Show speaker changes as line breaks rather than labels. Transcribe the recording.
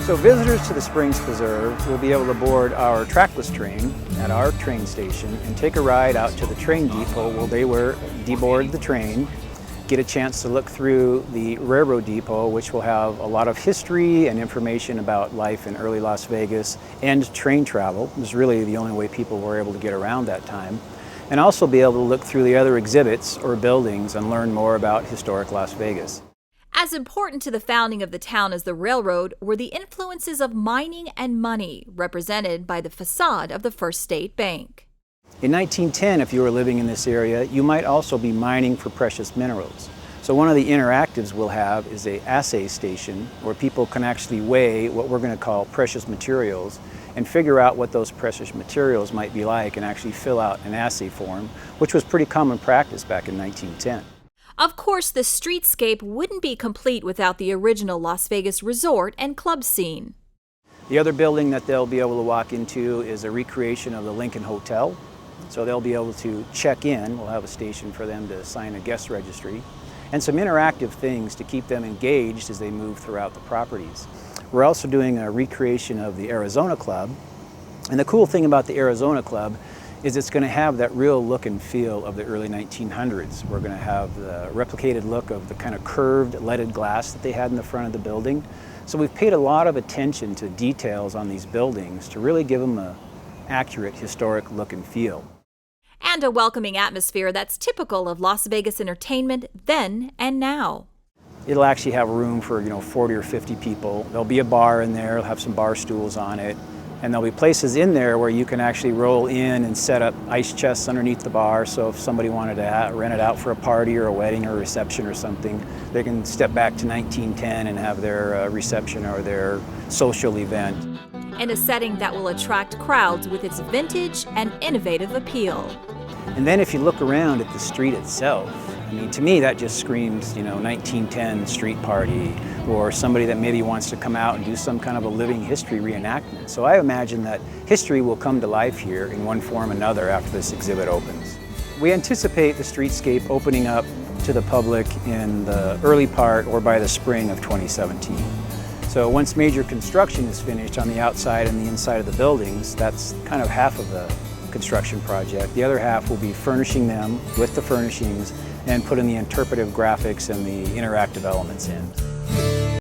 So visitors to the Springs Preserve will be able to board our trackless train at our train station and take a ride out to the train depot where they will deboard the train, get a chance to look through the railroad depot, which will have a lot of history and information about life in early Las Vegas and train travel. It was really the only way people were able to get around that time. And also be able to look through the other exhibits or buildings and learn more about historic Las Vegas.
As important to the founding of the town as the railroad were the influences of mining and money, represented by the facade of the First State Bank.
In 1910, if you were living in this area, you might also be mining for precious minerals. So one of the interactives we'll have is an assay station where people can actually weigh what we're going to call precious materials and figure out what those precious materials might be like and actually fill out an assay form, which was pretty common practice back in 1910.
Of course, the streetscape wouldn't be complete without the original Las Vegas resort and club scene.
The other building that they'll be able to walk into is a recreation of the Lincoln Hotel. So they'll be able to check in. We'll have a station for them to sign a guest registry and some interactive things to keep them engaged as they move throughout the properties. We're also doing a recreation of the Arizona Club. And the cool thing about the Arizona Club is it's going to have that real look and feel of the early 1900s. We're going to have the replicated look of the kind of curved leaded glass that they had in the front of the building. So we've paid a lot of attention to details on these buildings to really give them an accurate historic look and feel.
And a welcoming atmosphere that's typical of Las Vegas entertainment then and now.
It'll actually have room for 40 or 50 people. There'll be a bar in there, it'll have some bar stools on it. And there'll be places in there where you can actually roll in and set up ice chests underneath the bar. So if somebody wanted to rent it out for a party or a wedding or a reception or something, they can step back to 1910 and have their reception or their social event.
In a setting that will attract crowds with its vintage and innovative appeal.
And then if you look around at the street itself, I mean, to me that just screams, 1910 street party, or somebody that maybe wants to come out and do some kind of a living history reenactment. So I imagine that history will come to life here in one form or another after this exhibit opens. We anticipate the streetscape opening up to the public in the early part or by the spring of 2017. So once major construction is finished on the outside and the inside of the buildings, that's kind of half of the construction project. The other half will be furnishing them with the furnishings and putting the interpretive graphics and the interactive elements in.